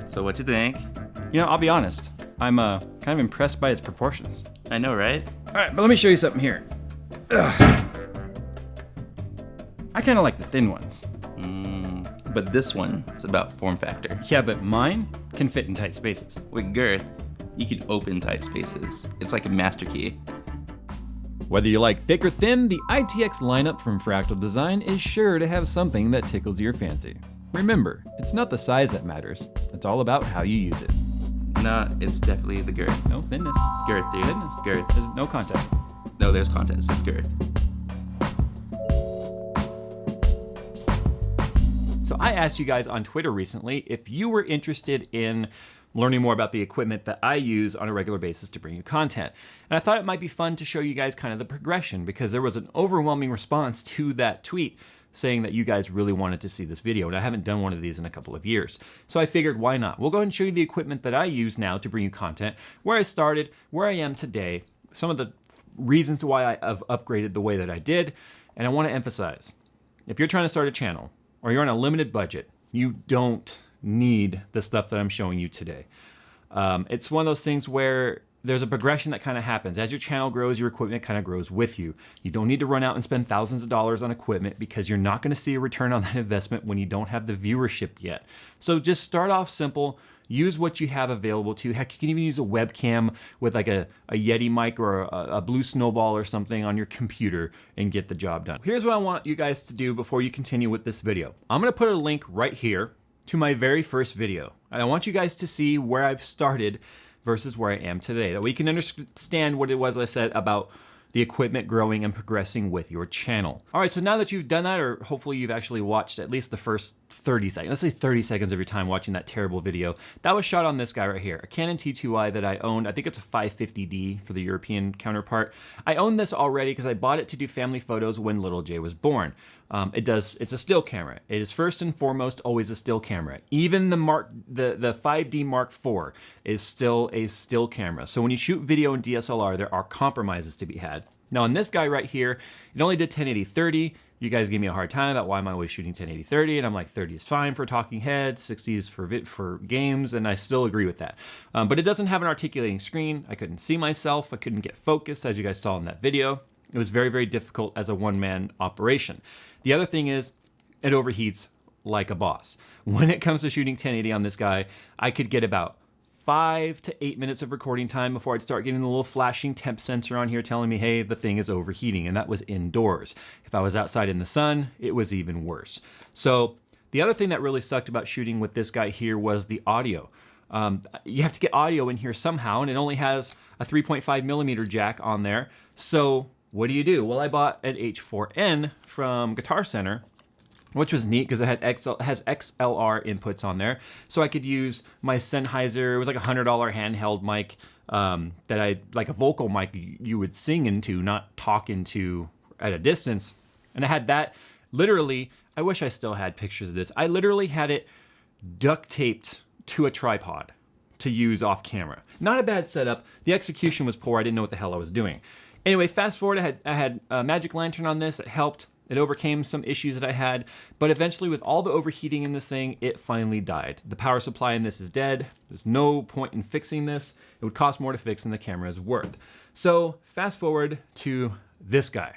So what'd you think? You know, I'll be honest. I'm kind of impressed by its proportions. I know, right? All right, but let me show you something here. Ugh. I kind of like the thin ones. But this one is about form factor. Yeah, but mine can fit in tight spaces. With girth, you can open tight spaces. It's like a master key. Whether you like thick or thin, the ITX lineup from Fractal Design is sure to have something that tickles your fancy. Remember, it's not the size that matters. It's all about how you use it. No, it's definitely the girth. No thinness. Girth, dude. Thinness. Girth. There's no contest. No, there's contest. It's girth. So I asked you guys on Twitter recently if you were interested in learning more about the equipment that I use on a regular basis to bring you content. And I thought it might be fun to show you guys kind of the progression, because there was an overwhelming response to that tweet saying that you guys really wanted to see this video, and I haven't done one of these in a couple of years. So I figured, why not? We'll go ahead and show you the equipment that I use now to bring you content, where I started, where I am today, some of the reasons why I have upgraded the way that I did. And I want to emphasize, if you're trying to start a channel or you're on a limited budget, you don't need the stuff that I'm showing you today. It's one of those things where there's a progression that kind of happens. As your channel grows, your equipment kind of grows with you. You don't need to run out and spend thousands of dollars on equipment, because you're not going to see a return on that investment when you don't have the viewership yet. So just start off simple. Use what you have available to you. Heck, you can even use a webcam with like a Yeti mic or a Blue Snowball or something on your computer and get the job done. Here's what I want you guys to do before you continue with this video. I'm going to put a link right here to my very first video. And I want you guys to see where I've started versus where I am today. That way you can understand what it was I said about the equipment growing and progressing with your channel. All right, so now that you've done that, or hopefully you've actually watched at least the first 30 seconds, let's say 30 seconds of your time watching that terrible video, that was shot on this guy right here, a Canon T2i that I owned. I think it's a 550D for the European counterpart. I owned this already because I bought it to do family photos when little Jay was born. It's a still camera. It is first and foremost always a still camera. Even the 5D Mark IV is still a still camera. So when you shoot video in DSLR, there are compromises to be had. Now on this guy right here, it only did 1080-30. You guys give me a hard time about why am I always shooting 1080-30, and I'm like 30 is fine for talking head, 60 is for games, and I still agree with that. But it doesn't have an articulating screen. I couldn't see myself. I couldn't get focused, as you guys saw in that video. It was very, very difficult as a one-man operation. The other thing is, it overheats like a boss. When it comes to shooting 1080 on this guy, I could get about 5 to 8 minutes of recording time before I'd start getting the little flashing temp sensor on here telling me, hey, the thing is overheating, and that was indoors. If I was outside in the sun, it was even worse. So the other thing that really sucked about shooting with this guy here was the audio. You have to get audio in here somehow, and it only has a 3.5 millimeter jack on there. So what do? Well, I bought an H4n from Guitar Center, which was neat because it has XLR inputs on there. So I could use my Sennheiser, it was like a $100 handheld mic like a vocal mic you would sing into, not talk into at a distance. And I had that literally, I wish I still had pictures of this. I literally had it duct taped to a tripod to use off camera. Not a bad setup. The execution was poor. I didn't know what the hell I was doing. Anyway, fast forward, I had a Magic Lantern on this. It helped. It overcame some issues that I had, but eventually with all the overheating in this thing, it finally died. The power supply in this is dead. There's no point in fixing this. It would cost more to fix than the camera is worth. So fast forward to this guy.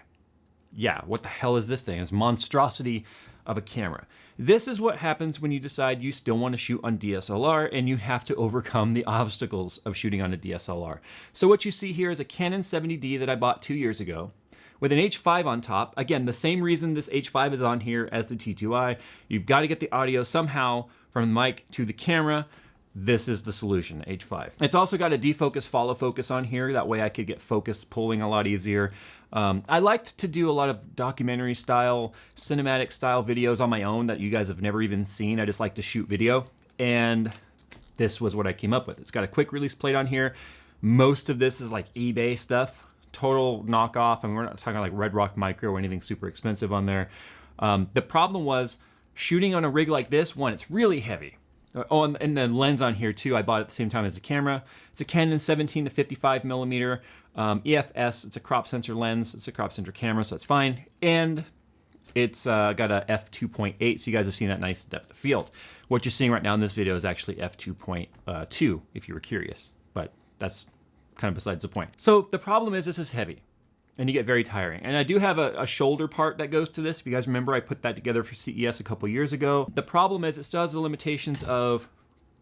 Yeah, what the hell is this thing? It's a monstrosity of a camera. This is what happens when you decide you still want to shoot on DSLR and you have to overcome the obstacles of shooting on a DSLR. So what you see here is a Canon 70D that I bought 2 years ago with an H5 on top. Again, the same reason this H5 is on here as the T2i. You've got to get the audio somehow from the mic to the camera. This is the solution, H5. It's also got a defocus follow focus on here. That way I could get focused pulling a lot easier. I liked to do a lot of documentary style, cinematic style videos on my own that you guys have never even seen. I just like to shoot video, and this was what I came up with. It's got a quick release plate on here. Most of this is like eBay stuff, total knockoff. I mean, we're not talking like Red Rock Micro or anything super expensive on there. The problem was shooting on a rig like this, one, it's really heavy. Oh, and the lens on here too, I bought at the same time as the camera. It's a Canon 17 to 55 millimeter EFS. It's a crop sensor lens. It's a crop sensor camera, so it's fine. And it's got a f2.8, so you guys have seen that nice depth of field. What you're seeing right now in this video is actually f2.2, if you were curious, but that's kind of besides the point. So the problem is this is heavy, and you get very tiring. And I do have a shoulder part that goes to this. If you guys remember, I put that together for CES a couple years ago. The problem is it still has the limitations of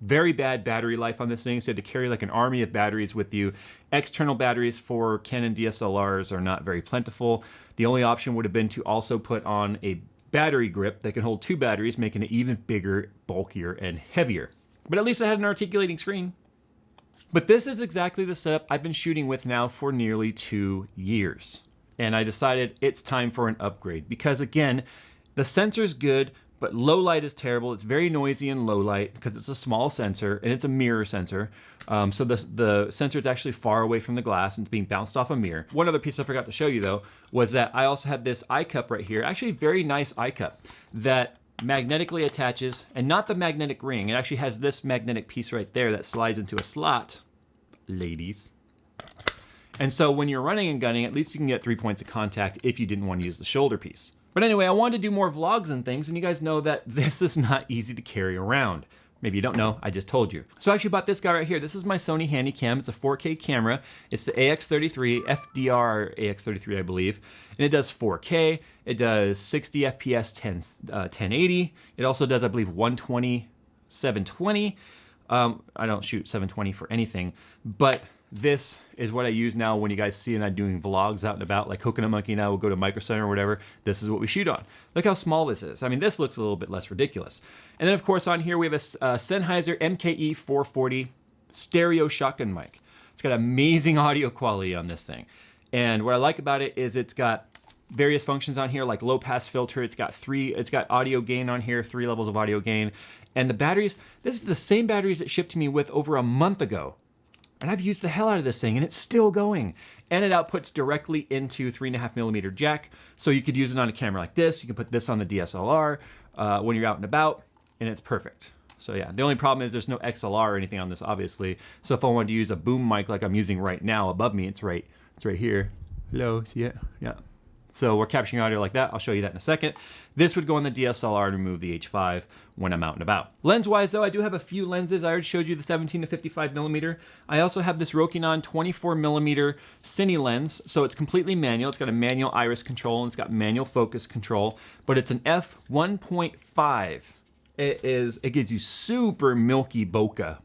very bad battery life on this thing, so you had to carry like an army of batteries with you. External batteries for Canon DSLRs are not very plentiful. The only option would have been to also put on a battery grip that can hold 2 batteries, making it even bigger, bulkier, and heavier. But at least it had an articulating screen. But this is exactly the setup I've been shooting with now for nearly 2 years. And I decided it's time for an upgrade because, again, the sensor's good, but low light is terrible. It's very noisy in low light because it's a small sensor and it's a mirror sensor. So the sensor is actually far away from the glass and it's being bounced off a mirror. One other piece I forgot to show you though was that I also have this eye cup right here, actually a very nice eye cup that magnetically attaches, and not the magnetic ring. It actually has this magnetic piece right there that slides into a slot, ladies. And so when you're running and gunning, at least you can get 3 points of contact if you didn't want to use the shoulder piece. But anyway, I wanted to do more vlogs and things, and you guys know that this is not easy to carry around. Maybe you don't know, I just told you. So I actually bought this guy right here. This is my Sony Handycam. It's a 4K camera. It's the AX33, FDR AX33, I believe. And it does 4K. It does 60 FPS 1080. It also does, I believe, 120, 720. I don't shoot 720 for anything, but this is what I use now when you guys see and I'm doing vlogs out and about, like Coconut Monkey and I will go to Micro Center or whatever. This is what we shoot on. Look how small this is. I mean, this looks a little bit less ridiculous. And then of course on here we have a Sennheiser MKE 440 stereo shotgun mic. It's got amazing audio quality on this thing. And what I like about it is it's got various functions on here like low pass filter. It's got audio gain on here, 3 levels of audio gain. And the batteries, this is the same batteries that shipped to me with over a month ago. And I've used the hell out of this thing and it's still going. And it outputs directly into 3.5mm jack. So you could use it on a camera like this. You can put this on the DSLR when you're out and about, and it's perfect. So yeah, the only problem is there's no XLR or anything on this, obviously. So if I wanted to use a boom mic like I'm using right now above me, it's right here. Hello, see it? Yeah. So we're capturing audio like that. I'll show you that in a second. This would go on the DSLR to remove the H5 when I'm out and about. Lens-wise though, I do have a few lenses. I already showed you the 17 to 55mm. I also have this Rokinon 24mm Cine lens. So it's completely manual. It's got a manual iris control and it's got manual focus control, but it's an f1.5. It gives you super milky bokeh,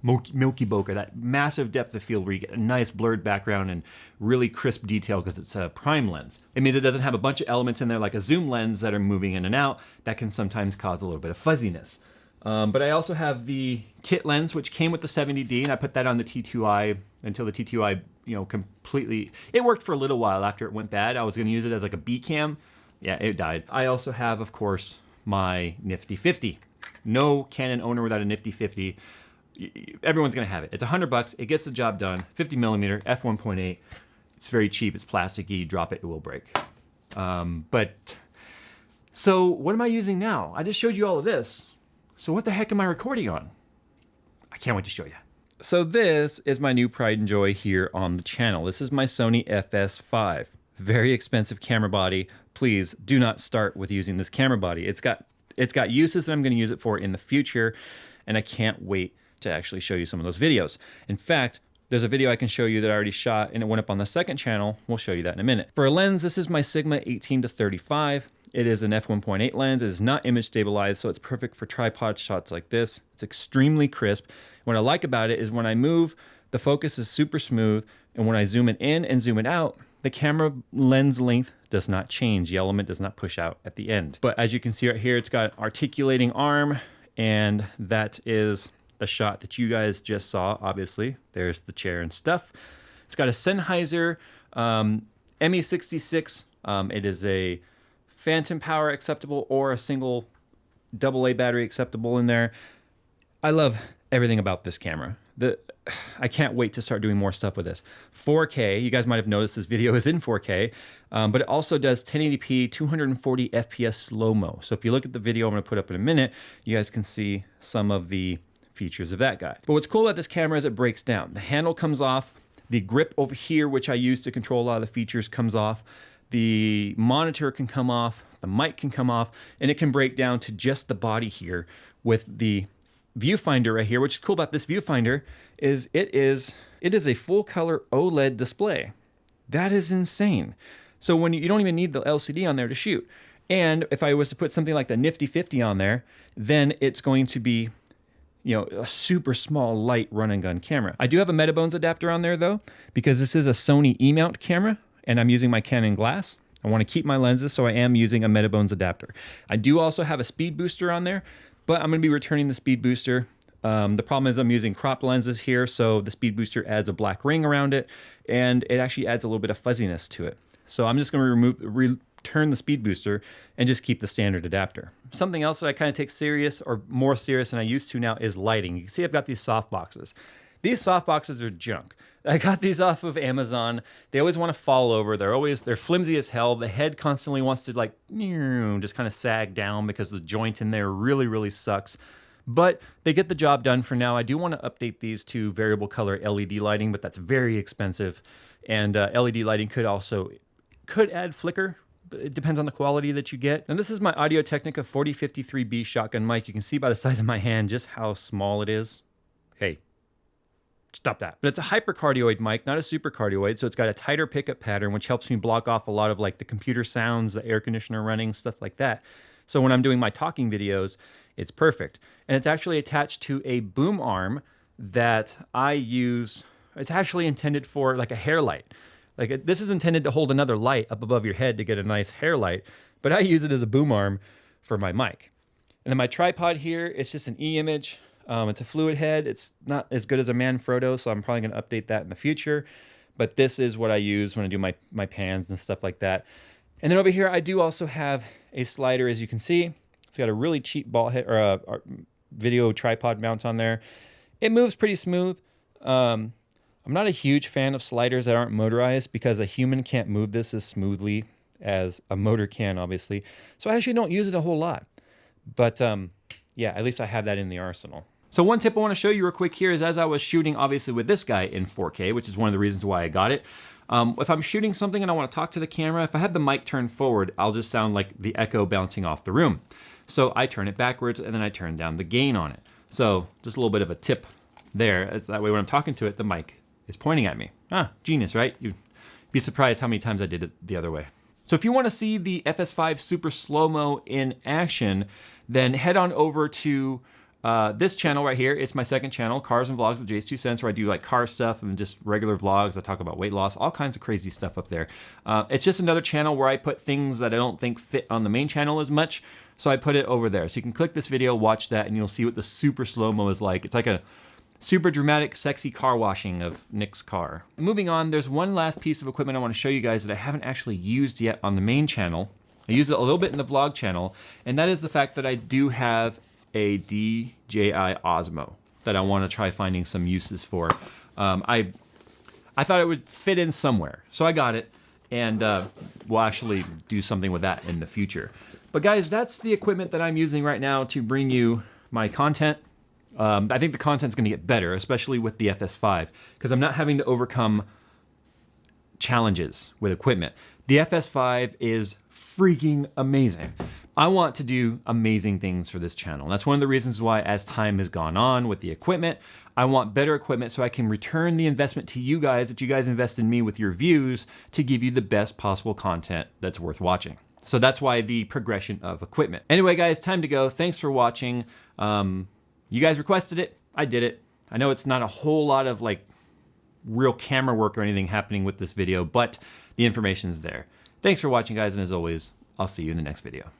that massive depth of field where you get a nice blurred background and really crisp detail because it's a prime lens. It means it doesn't have a bunch of elements in there like a zoom lens that are moving in and out. That can sometimes cause a little bit of fuzziness. But I also have the kit lens, which came with the 70D, and I put that on the T2i until the T2i, completely, it worked for a little while after it went bad. I was gonna use it as like a B cam. Yeah, it died. I also have, of course, my nifty 50. No Canon owner without a nifty 50. Everyone's gonna have it. It's $100. It gets the job done. 50mm, f1.8. It's very cheap. It's plasticky. You drop it, it will break. So what am I using now? I just showed you all of this. So what the heck am I recording on? I can't wait to show you. So this is my new pride and joy here on the channel. This is my Sony FS5. Very expensive camera body. Please do not start with using this camera body. It's got uses that I'm going to use it for in the future, and I can't wait to actually show you some of those videos. In fact, there's a video I can show you that I already shot and it went up on the second channel. We'll show you that in a minute. For a lens, this is my Sigma 18 to 35. It is an f1.8 lens. It is not image stabilized, so it's perfect for tripod shots like this. It's extremely crisp. What I like about it is when I move, the focus is super smooth, and when I zoom it in and zoom it out, the camera lens length does not change. The element does not push out at the end. But as you can see right here, it's got an articulating arm, and that is the shot that you guys just saw, obviously. There's the chair and stuff. It's got a Sennheiser ME66. It is a phantom power acceptable or a single AA battery acceptable in there. I love everything about this camera. I can't wait to start doing more stuff with this. 4K, you guys might have noticed this video is in 4K, but it also does 1080p, 240 FPS slow-mo. So if you look at the video I'm gonna put up in a minute, you guys can see some of the features of that guy. But what's cool about this camera is it breaks down. The handle comes off, the grip over here, which I use to control a lot of the features, comes off. The monitor can come off, the mic can come off, and it can break down to just the body here with the viewfinder right here. Which is cool about this viewfinder is it is a full color OLED display. That is insane. So when you don't even need the LCD on there to shoot. And if I was to put something like the Nifty 50 on there, then it's going to be, you know, a super small, light run and gun camera. I do have a Metabones adapter on there though, because this is a Sony E-mount camera and I'm using my Canon glass. I want to keep my lenses, so I am using a Metabones adapter. I do also have a speed booster on there, but I'm going to be returning the speed booster. The problem is I'm using crop lenses here, so the speed booster adds a black ring around it, and it actually adds a little bit of fuzziness to it. So I'm just going to return the speed booster and just keep the standard adapter. Something else that I kind of take serious, or more serious than I used to now, is lighting. You can see I've got these soft boxes. These soft boxes are junk. I got these off of Amazon. They always want to fall over. They're flimsy as hell. The head constantly wants to like just kind of sag down because the joint in there really, really sucks. But they get the job done for now. I do want to update these to variable color LED lighting, but that's very expensive. And LED lighting could add flicker. But it depends on the quality that you get. And this is my Audio-Technica 4053B shotgun mic. You can see by the size of my hand just how small it is. Hey, stop that. But it's a hypercardioid mic, not a supercardioid, so it's got a tighter pickup pattern, which helps me block off a lot of like the computer sounds, the air conditioner running, stuff like that. So when I'm doing my talking videos, it's perfect. And it's actually attached to a boom arm that I use. It's actually intended for like a hair light. Like this is intended to hold another light up above your head to get a nice hair light, but I use it as a boom arm for my mic. And then my tripod here, it's just an E-image. It's a fluid head. It's not as good as a Manfrotto, so I'm probably going to update that in the future. But this is what I use when I do my pans and stuff like that. And then over here, I do also have a slider, as you can see. It's got a really cheap ball head or a video tripod mount on there. It moves pretty smooth. I'm not a huge fan of sliders that aren't motorized because a human can't move this as smoothly as a motor can, obviously. So I actually don't use it a whole lot. But yeah, at least I have that in the arsenal. So one tip I want to show you real quick here is as I was shooting, obviously, with this guy in 4K, which is one of the reasons why I got it. If I'm shooting something and I want to talk to the camera, if I have the mic turned forward, I'll just sound like the echo bouncing off the room. So I turn it backwards and then I turn down the gain on it. So just a little bit of a tip there. It's that way when I'm talking to it, the mic is pointing at me. Ah, genius, right? You'd be surprised how many times I did it the other way. So if you want to see the FS5 Super Slow-Mo in action, then head on over to this channel right here. It's my second channel, Cars and Vlogs with JayztwoCents, where I do like car stuff and just regular vlogs. I talk about weight loss, all kinds of crazy stuff up there. It's just another channel where I put things that I don't think fit on the main channel as much, so I put it over there. So you can click this video, watch that, and you'll see what the Super Slow-Mo is like. It's like a super dramatic, sexy car washing of Nick's car. Moving on, there's one last piece of equipment I want to show you guys that I haven't actually used yet on the main channel. I use it a little bit in the vlog channel, and that is the fact that I do have a DJI Osmo that I want to try finding some uses for. I thought it would fit in somewhere, so I got it, and we'll actually do something with that in the future. But guys, that's the equipment that I'm using right now to bring you my content. I think the content's going to get better, especially with the FS5, because I'm not having to overcome challenges with equipment. The FS5 is freaking amazing. I want to do amazing things for this channel. That's one of the reasons why, as time has gone on with the equipment, I want better equipment so I can return the investment to you guys that you guys invest in me with your views to give you the best possible content that's worth watching. So that's why the progression of equipment. Anyway, guys, time to go. Thanks for watching. You guys requested it. I did it. I know it's not a whole lot of like real camera work or anything happening with this video, but the information's there. Thanks for watching, guys, and as always, I'll see you in the next video.